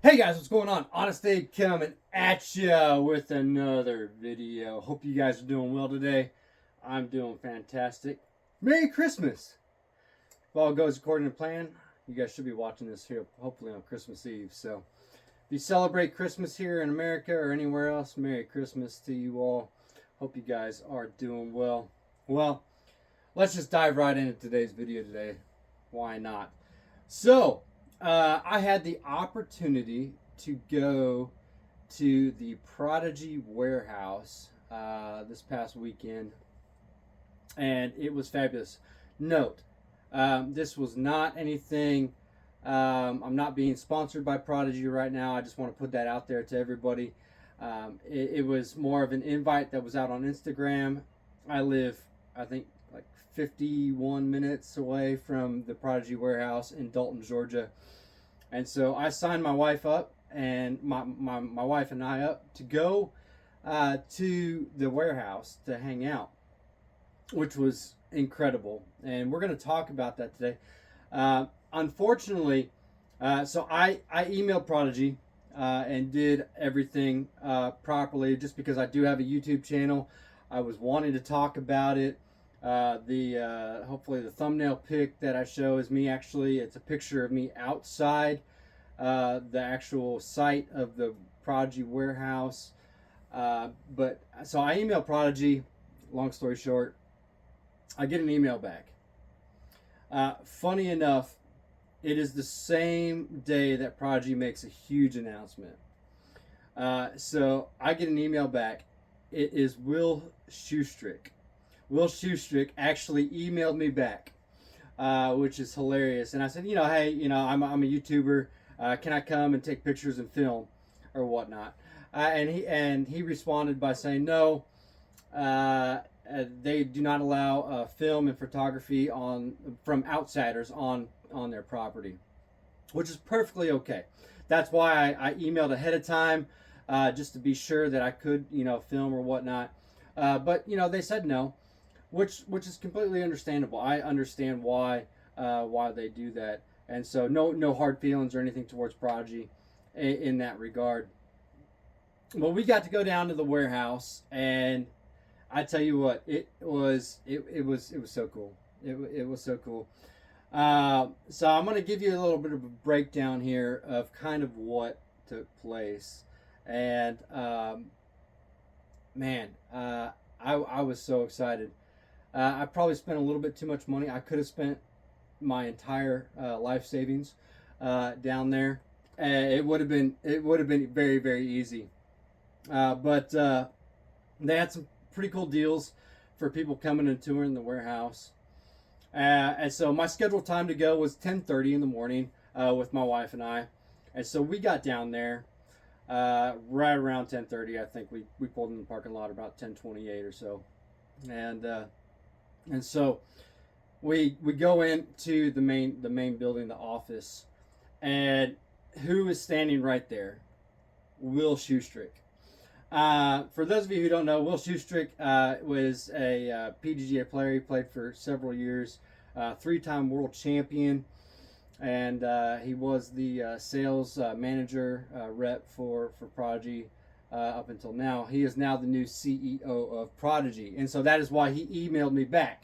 Hey guys, what's going on? Honest Dave coming at ya with another video. Hope you guys are doing well today. I'm doing fantastic. Merry Christmas! If all goes according to plan, you guys should be watching this here hopefully on Christmas Eve. So if you celebrate Christmas here in America or anywhere else, Merry Christmas to you all. Hope you guys are doing well. Well, let's just dive right into today's video today. Why not? So, I had the opportunity to go to the Prodigy Warehouse this past weekend, and it was fabulous. Note, this was not anything, I'm not being sponsored by Prodigy right now. I just want to put that out there to everybody. It was more of an invite that was out on Instagram. I live, I think, like 51 minutes away from the Prodigy Warehouse in Dalton, Georgia. And so I signed my wife up and my wife and I up to go to the warehouse to hang out, which was incredible. And we're going to talk about that today. Unfortunately, so I emailed Prodigy and did everything properly just because I do have a YouTube channel. I was wanting to talk about it. Hopefully the thumbnail pic that I show is me actually. It's a picture of me outside the actual site of the Prodigy Warehouse. But so I emailed Prodigy. Long story short, I get an email back. Funny enough, it is the same day that Prodigy makes a huge announcement. So I get an email back. It is Will Schusterick. Will Schusterick actually emailed me back, which is hilarious. And I said, hey, I'm a YouTuber. Can I come and take pictures and film or whatnot? And he responded by saying, no, they do not allow film and photography from outsiders on their property, which is perfectly okay. That's why I emailed ahead of time, just to be sure that I could, film or whatnot. But they said no. Which is completely understandable. I understand why they do that, and so no hard feelings or anything towards Prodigy in that regard. Well, we got to go down to the warehouse, and I tell you what, it was so cool. It was so cool. So I'm going to give you a little bit of a breakdown here of kind of what took place, and I was so excited. I probably spent a little bit too much money. I could have spent my entire life savings down there. It would have been very, very easy. But they had some pretty cool deals for people coming and touring the warehouse. And so my scheduled time to go was 10:30 in the morning with my wife and I. And so we got down there right around 10:30. I think we pulled in the parking lot about 10:28 or so. And so we go into the main building, the office, and who is standing right there? Will Schusterick. For those of you who don't know, Will Schusterick was a PGA player. He played for several years, 3-time world champion, and he was the sales manager rep for Prodigy. Up until now, he is now the new CEO of Prodigy, and so that is why he emailed me back,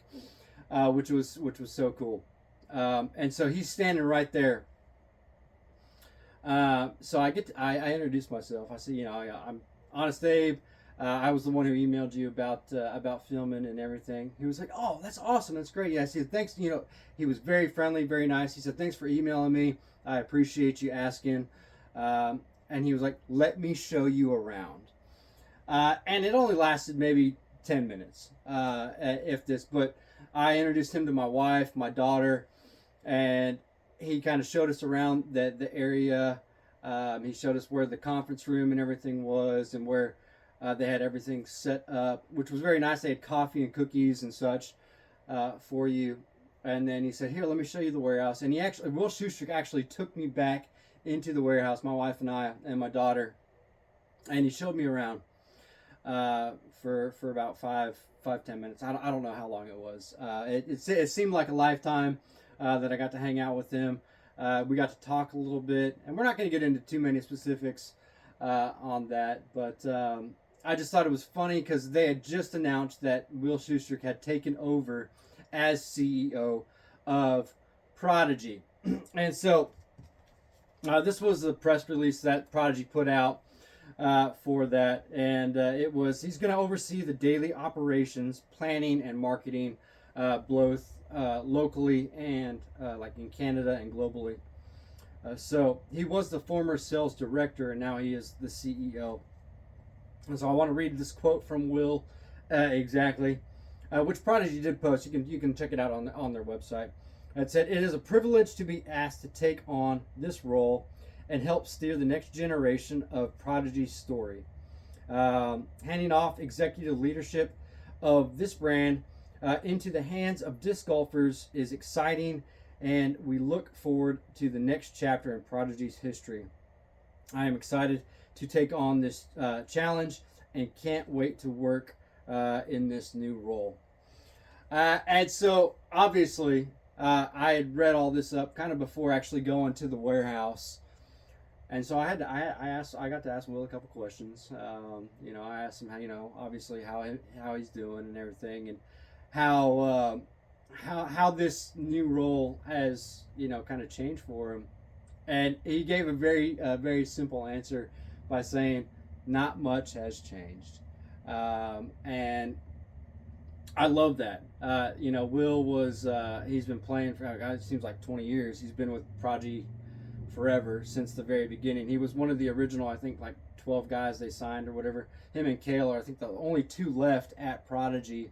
which was so cool. And so he's standing right there. So I introduced myself. I said, I'm Honest Dave. I was the one who emailed you about filming and everything. He was like, oh, that's awesome, that's great. Yeah, I said thanks. He was very friendly, very nice. He said thanks for emailing me. I appreciate you asking. And he was like, let me show you around. And it only lasted maybe 10 minutes, but I introduced him to my wife, my daughter, and he kind of showed us around the area. He showed us where the conference room and everything was, and where they had everything set up, which was very nice. They had coffee and cookies and such for you. And then he said, here, let me show you the warehouse. And Will Schusterick actually took me back into the warehouse, my wife and I and my daughter, and he showed me around for about 5-10 minutes. I don't know how long it was. It seemed like a lifetime that I got to hang out with him. We got to talk a little bit, and we're not going to get into too many specifics on that, but I just thought it was funny because they had just announced that Will Schusterick had taken over as CEO of Prodigy. And so this was the press release that Prodigy put out for that, and it was, he's going to oversee the daily operations, planning, and marketing, both locally and like in Canada and globally. So he was the former sales director, and now he is the CEO. And so I want to read this quote from Will exactly, which Prodigy did post. You can check it out on their website. It said, "It is a privilege to be asked to take on this role and help steer the next generation of Prodigy's story. Handing off executive leadership of this brand into the hands of disc golfers is exciting, and we look forward to the next chapter in Prodigy's history. I am excited to take on this challenge and can't wait to work in this new role." And so, obviously, I had read all this up kind of before actually going to the warehouse. And so I got to ask Will a couple questions. I asked him how, obviously how he's doing and everything, and how this new role has, kind of changed for him. And he gave a very simple answer by saying, not much has changed. And I love that. Will was, he's been playing for, it seems like 20 years. He's been with Prodigy forever, since the very beginning. He was one of the original, I think, like 12 guys they signed or whatever. Him and Kale are, I think, the only two left at Prodigy.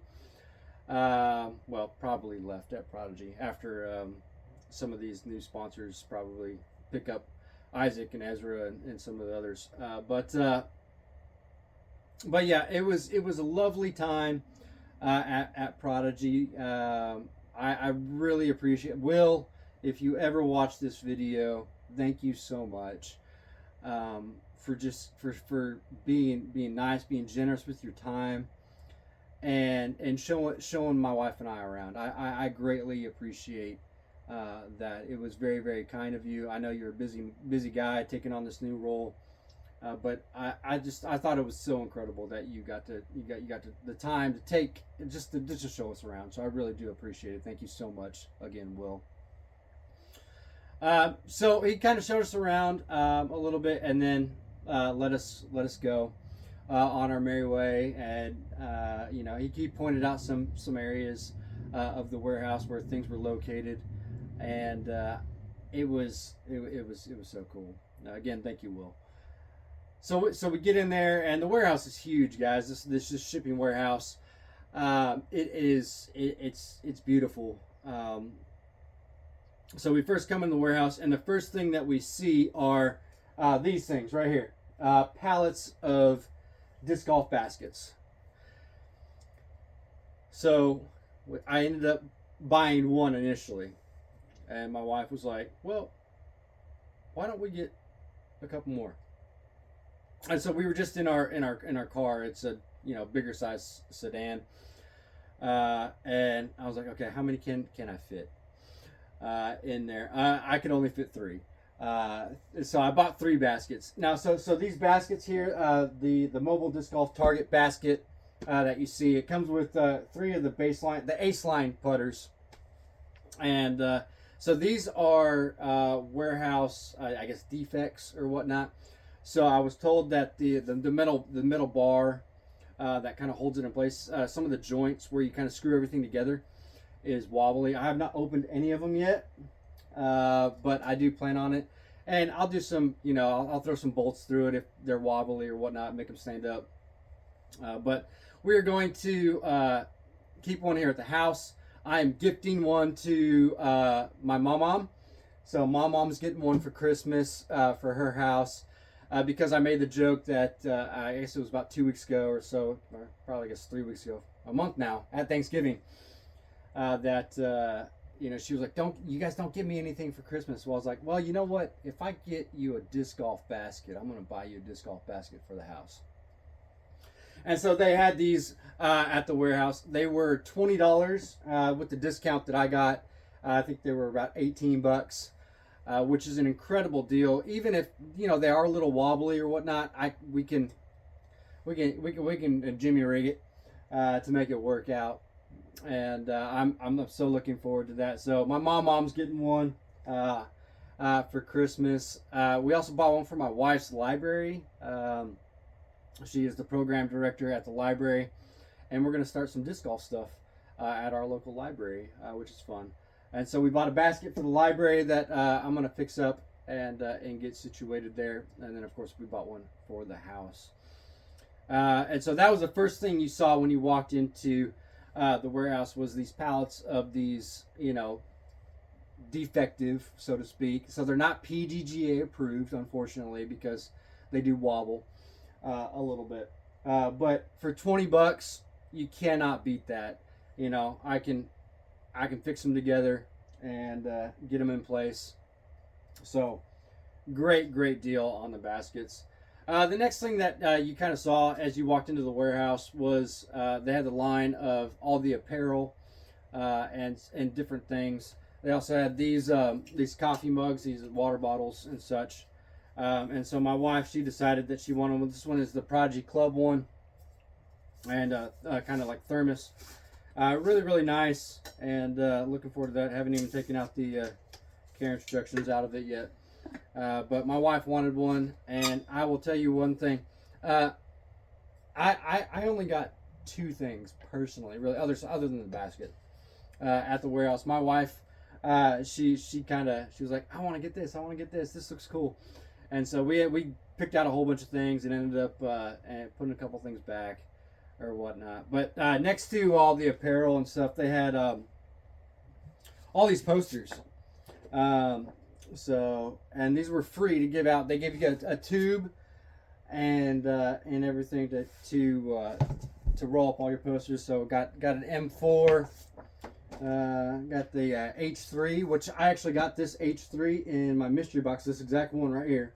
Well, probably left at Prodigy after some of these new sponsors probably pick up Isaac and Ezra and some of the others. But yeah, it was a lovely time at Prodigy. I really appreciate it. Will, if you ever watch this video, thank you so much for being nice, being generous with your time, and showing my wife and I around. I greatly appreciate that. It was very, very kind of you. I know you're a busy guy taking on this new role, but I thought it was so incredible that you got the time to take just to show us around. So I really do appreciate it. Thank you so much again, Will. So he kind of showed us around a little bit, and then let us go on our merry way. And he pointed out some areas of the warehouse where things were located, and it was so cool. Again, thank you, Will. So we get in there, and the warehouse is huge, guys. This is shipping warehouse. It's beautiful. So we first come in the warehouse, and the first thing that we see are these things right here. Pallets of disc golf baskets. So I ended up buying one initially, and my wife was like, "Well, why don't we get a couple more?" And so we were just in our car. It's a bigger size sedan, and I was like, "Okay, how many can I fit in there?" I could only fit 3. So I bought 3 baskets. Now, so these baskets here, the mobile disc golf target basket that you see, it comes with 3 of the ace line putters, and so these are warehouse, I guess, defects or whatnot. So I was told that the metal bar that kind of holds it in place, some of the joints where you kind of screw everything together, is wobbly. I have not opened any of them yet, but I do plan on it, and I'll do some, I'll throw some bolts through it if they're wobbly or whatnot, make them stand up. But we're going to keep one here at the house. I am gifting one to my mom. So mom's getting one for Christmas for her house, because I made the joke that I guess it was about 2 weeks ago or so, or probably I guess 3 weeks ago, a month now, at Thanksgiving. That she was like, you guys don't give me anything for Christmas. Well, I was like, well, you know what? If I get you a disc golf basket, I'm going to buy you a disc golf basket for the house. And so they had these at the warehouse. They were $20 with the discount that I got. I think they were about $18. which is an incredible deal. Even if they are a little wobbly or whatnot, we can jimmy rig it to make it work out. And I'm so looking forward to that. So my mom's getting one for Christmas. We also bought one for my wife's library. She is the program director at the library, and we're going to start some disc golf stuff at our local library, which is fun. And so we bought a basket for the library that I'm going to fix up and get situated there. And then, of course, we bought one for the house. And so that was the first thing you saw when you walked into the warehouse, was these pallets of these, defective, so to speak. So they're not PDGA approved, unfortunately, because they do wobble a little bit. But for $20, you cannot beat that. I can fix them together and get them in place. So great deal on the baskets. The next thing that you kind of saw as you walked into the warehouse was they had the line of all the apparel and different things. They also had these coffee mugs, these water bottles and such. And so my wife, she decided that she wanted one. This one is the Prodigy Club one, and kind of like thermos. Really nice, and looking forward to that. Haven't even taken out the care instructions out of it yet. But my wife wanted one, and I will tell you one thing. I only got two things personally, really, other than the basket, at the warehouse. My wife, she was like, I want to get this. This looks cool. And so we picked out a whole bunch of things and ended up putting a couple things back or whatnot. But next to all the apparel and stuff, they had all these posters. So, and these were free to give out. They gave you a tube and everything to roll up all your posters. So got an M4, got the H3, which I actually got this H3 in my mystery box. This exact one right here,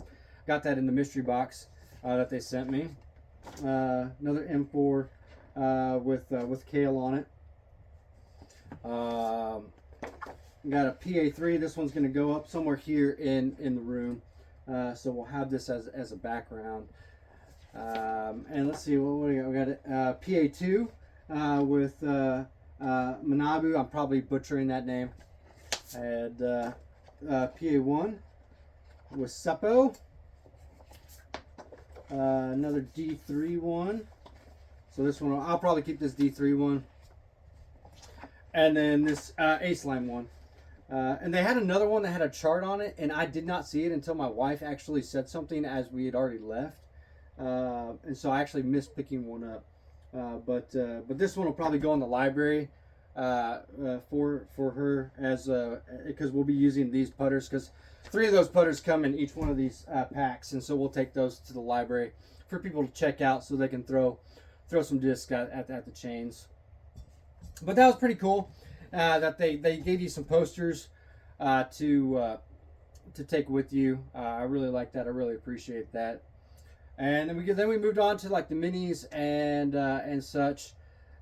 got that in the mystery box that they sent me. Another M4 with Kale on it. Got a PA3. This one's going to go up somewhere here in the room. So we'll have this as a background. And let's see, what do we got? We got a PA2 with Manabu. I'm probably butchering that name. And PA1 with Seppo. Another D3 one. So this one, I'll probably keep this D3 one. And then this A-Slime one. And they had another one that had a chart on it, and I did not see it until my wife actually said something as we had already left. And so I actually missed picking one up. But this one will probably go in the library for her, as because we'll be using these putters, because 3 of those putters come in each one of these packs, and so we'll take those to the library for people to check out so they can throw some discs at the chains. But that was pretty cool. That they gave you some posters to take with you. I really like that. I really appreciate that. And then we moved on to like the minis and such.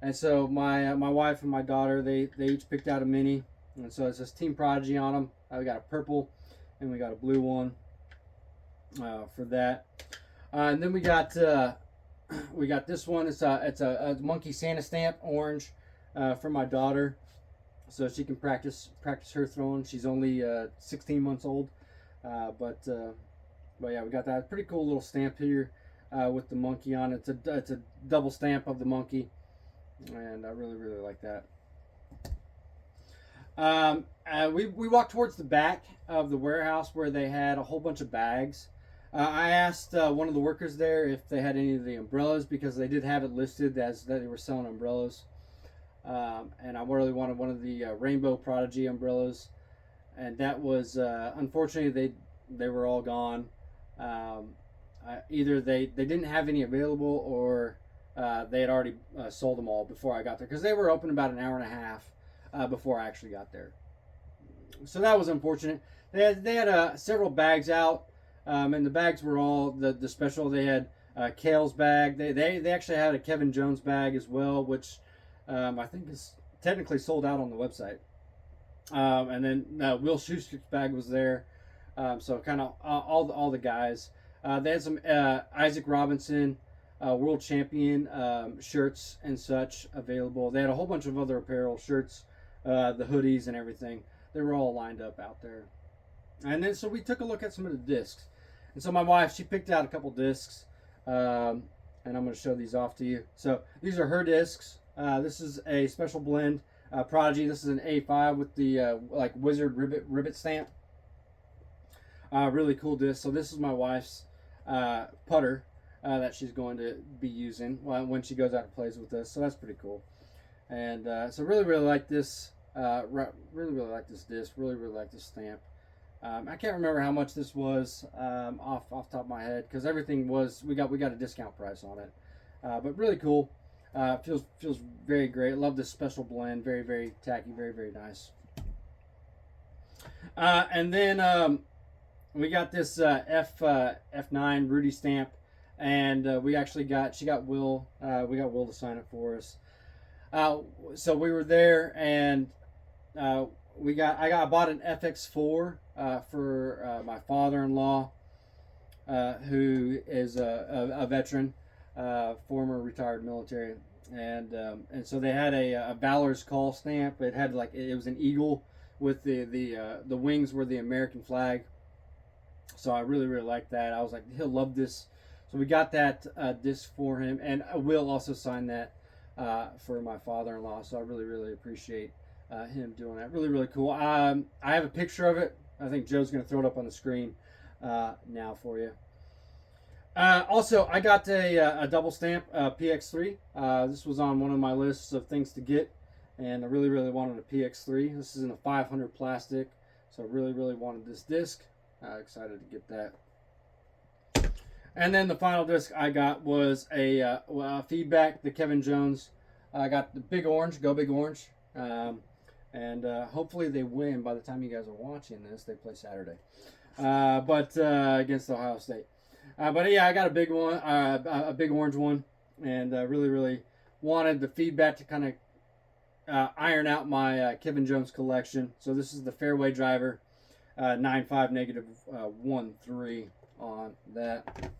And so my wife and my daughter, they each picked out a mini. And so it says Team Prodigy on them. We got a purple and we got a blue one for that. And then we got this one. It's a monkey Santa stamp, orange, for my daughter, so she can practice her throwing. She's only 16 months old, but yeah, we got that pretty cool little stamp here with the monkey on it. It's a double stamp of the monkey, and I really like that. We walked towards the back of the warehouse where they had a whole bunch of bags. I asked one of the workers there if they had any of the umbrellas, because they did have it listed as that they were selling umbrellas. And I really wanted one of the Rainbow Prodigy umbrellas, and that was unfortunately they were all gone. Either they didn't have any available, or they had already sold them all before I got there, because they were open about an hour and a half before I actually got there. So that was unfortunate. They had several bags out, and the bags were all the special. They had Kale's bag. They actually had a Kevin Jones bag as well, which I think is technically sold out on the website. And then Will Schusterick's bag was there. So kind of all the guys. They had some Isaac Robinson world champion shirts and such available. They had a whole bunch of other apparel, shirts, the hoodies and everything. They were all lined up out there. And then so we took a look at some of the discs. And so my wife, she picked out a couple discs. And I'm going to show these off to you. So these are her discs. This is a special blend. Prodigy, this is an A5 with the like wizard ribbit stamp. Really cool disc. So this is my wife's putter that she's going to be using when she goes out and plays with us. So that's pretty cool. And so really like this. Really like this disc. Really like this stamp. I can't remember how much this was off the top of my head because everything was we got a discount price on it. But really cool. Feels very great. Love this special blend. Very tacky. Very nice. And then we got this F9 Rudy stamp, and we actually she got Will. We got Will to sign it for us. So we were there, and I bought an FX4 for my father-in-law, who is a veteran, former retired military, and so they had a Valor's Call stamp. It had it was an eagle with the wings were the American flag. So I really liked that. I was like, he'll love this. So we got that disc for him, and I will also sign that for my father-in-law. So I really appreciate him doing that. Really cool. I have a picture of it. I think Joe's going to throw it up on the screen now for you. Also, I got a double stamp PX3. This was on one of my lists of things to get, and I really wanted a PX3. This is in a 500 plastic, so I really wanted this disc. Excited to get that. And then the final disc I got was a feedback, the Kevin Jones. I got the Big Orange, Go Big Orange. And hopefully they win by the time you guys are watching this. They play Saturday. But against Ohio State. But yeah, I got a big one, a Big Orange one. And really wanted the feedback to kind of iron out my Kevin Jones collection. So this is the Fairway Driver. 9.5 negative 1.3 on that.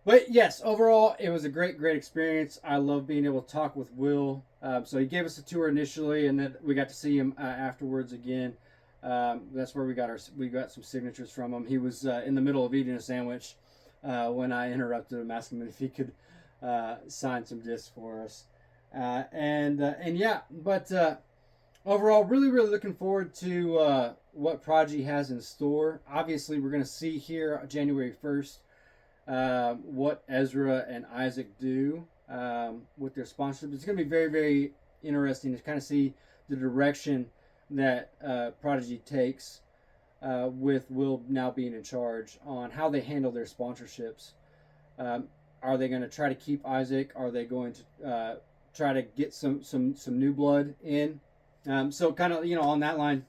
But yes, overall, it was a great experience. I love being able to talk with Will. So he gave us a tour initially, and then we got to see him afterwards again. That's where we got some signatures from him. He was in the middle of eating a sandwich when I interrupted him, asking him if he could sign some discs for us. And yeah, but overall, really looking forward to what Prodigy has in store. Obviously, we're going to see here January 1st what Ezra and Isaac do with their sponsorship. It's going to be very interesting to kind of see the direction that Prodigy takes with Will now being in charge on how they handle their sponsorships. Are they going to try to keep Isaac? Are they going to try to get some new blood in? So kind of, on that line,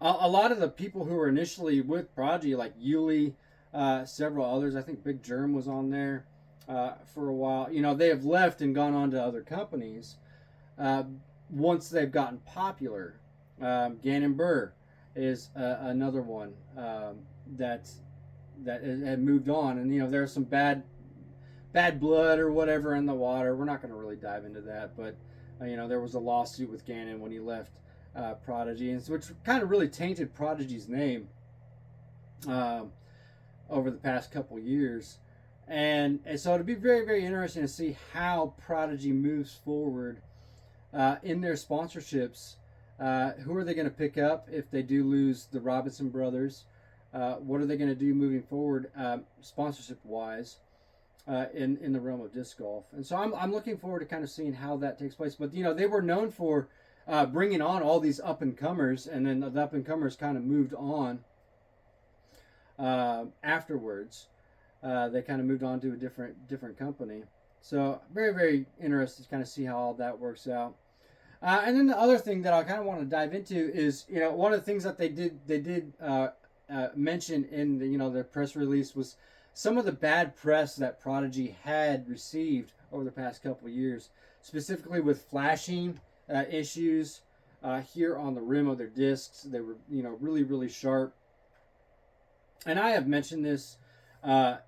a lot of the people who were initially with Prodigy, like Yuli, several others, I think Big Germ was on there for a while. They have left and gone on to other companies once they've gotten popular. Gannon Burr is another one that had moved on, and there's some bad blood or whatever in the water. We're not going to really dive into that, but there was a lawsuit with Gannon when he left Prodigy, and which kind of really tainted Prodigy's name over the past couple years. And so it'll be very interesting to see how Prodigy moves forward in their sponsorships. Who are they going to pick up if they do lose the Robinson brothers? What are they going to do moving forward sponsorship-wise? In the realm of disc golf. And so I'm looking forward to kind of seeing how that takes place. But, they were known for bringing on all these up-and-comers, and then the up-and-comers kind of moved on afterwards. They kind of moved on to a different company. So very interested to kind of see how all that works out. And then the other thing that I kind of want to dive into is, one of the things that they did mention in the press release was some of the bad press that Prodigy had received over the past couple of years, specifically with flashing issues, here on the rim of their discs. They were, really, really sharp. And I have mentioned this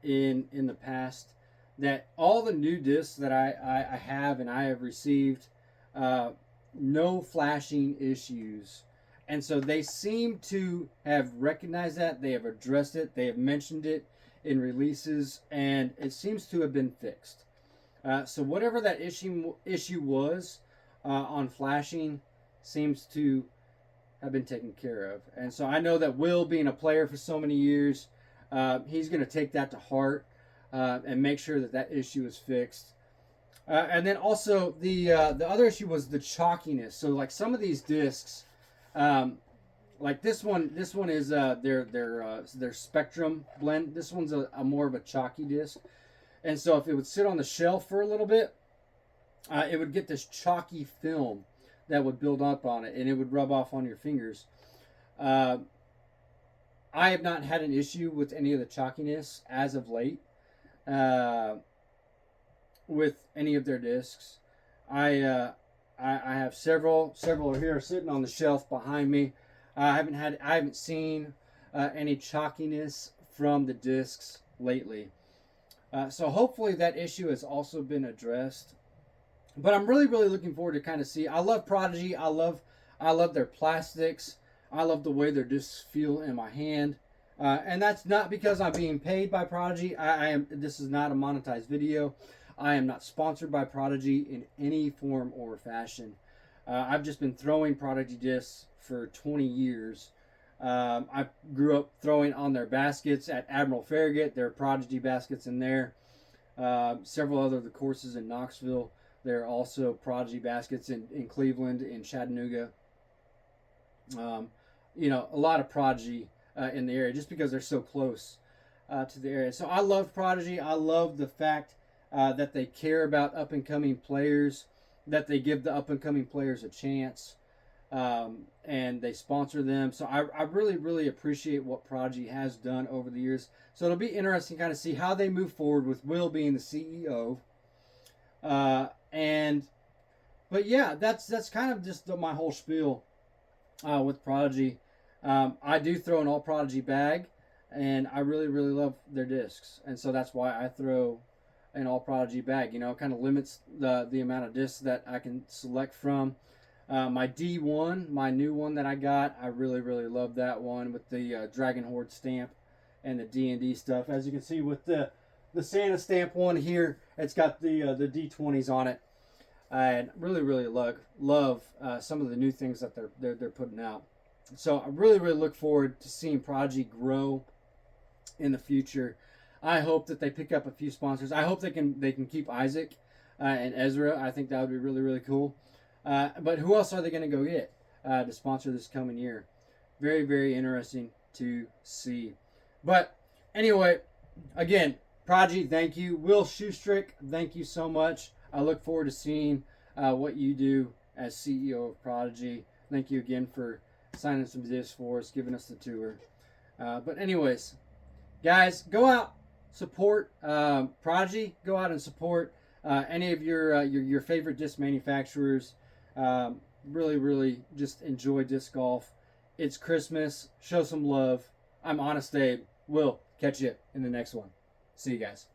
in the past, that all the new discs that I have and I have received, no flashing issues. And so they seem to have recognized that. They have addressed it. They have mentioned it in releases, and it seems to have been fixed. So whatever that issue was on flashing seems to have been taken care of. And so I know that Will, being a player for so many years, he's going to take that to heart and make sure that that issue is fixed. And then also the other issue was the chalkiness. So like some of these discs, like this one is their Spectrum blend. This one's a more of a chalky disc, and so if it would sit on the shelf for a little bit, it would get this chalky film that would build up on it, and it would rub off on your fingers. I have not had an issue with any of the chalkiness as of late with any of their discs. I have several are here sitting on the shelf behind me. I haven't seen any chalkiness from the discs lately. So hopefully that issue has also been addressed. But I'm really, really looking forward to kind of see. I love Prodigy. I love their plastics. I love the way their discs feel in my hand. And that's not because I'm being paid by Prodigy. This is not a monetized video. I am not sponsored by Prodigy in any form or fashion. I've just been throwing Prodigy discs for 20 years. I grew up throwing on their baskets at Admiral Farragut. There are Prodigy baskets in there. Several other of the courses in Knoxville. There are also Prodigy baskets in Cleveland, in Chattanooga. A lot of Prodigy in the area just because they're so close to the area. So I love Prodigy. I love the fact that they care about up-and-coming players, that they give the up-and-coming players a chance, and they sponsor them. So I really, really appreciate what Prodigy has done over the years. So it'll be interesting to kind of see how they move forward with Will being the CEO. But yeah, that's kind of just my whole spiel with Prodigy. I do throw an all Prodigy bag, and I really, really love their discs, and so that's why I throw an all Prodigy bag. It kind of limits the amount of discs that I can select from. My D1, my new one that I got, I really, really love that one with the Dragon Horde stamp and the D&D stuff. As you can see with the Santa stamp one here, it's got the D20s on it. And really, really love some of the new things that they're putting out. So I really, really look forward to seeing Prodigy grow in the future. I hope that they pick up a few sponsors. I hope they can keep Isaac and Ezra. I think that would be really, really cool. But who else are they going to go get to sponsor this coming year? Very, very interesting to see. But anyway, again, Prodigy, thank you. Will Schusterick, thank you so much. I look forward to seeing what you do as CEO of Prodigy. Thank you again for signing some discs for us, giving us the tour. But anyways, guys, go out, support Prodigy. Go out and support any of your favorite disc manufacturers. Really, really just enjoy disc golf. It's Christmas. Show some love. I'm Honest Abe. Will catch you in the next one. See you guys.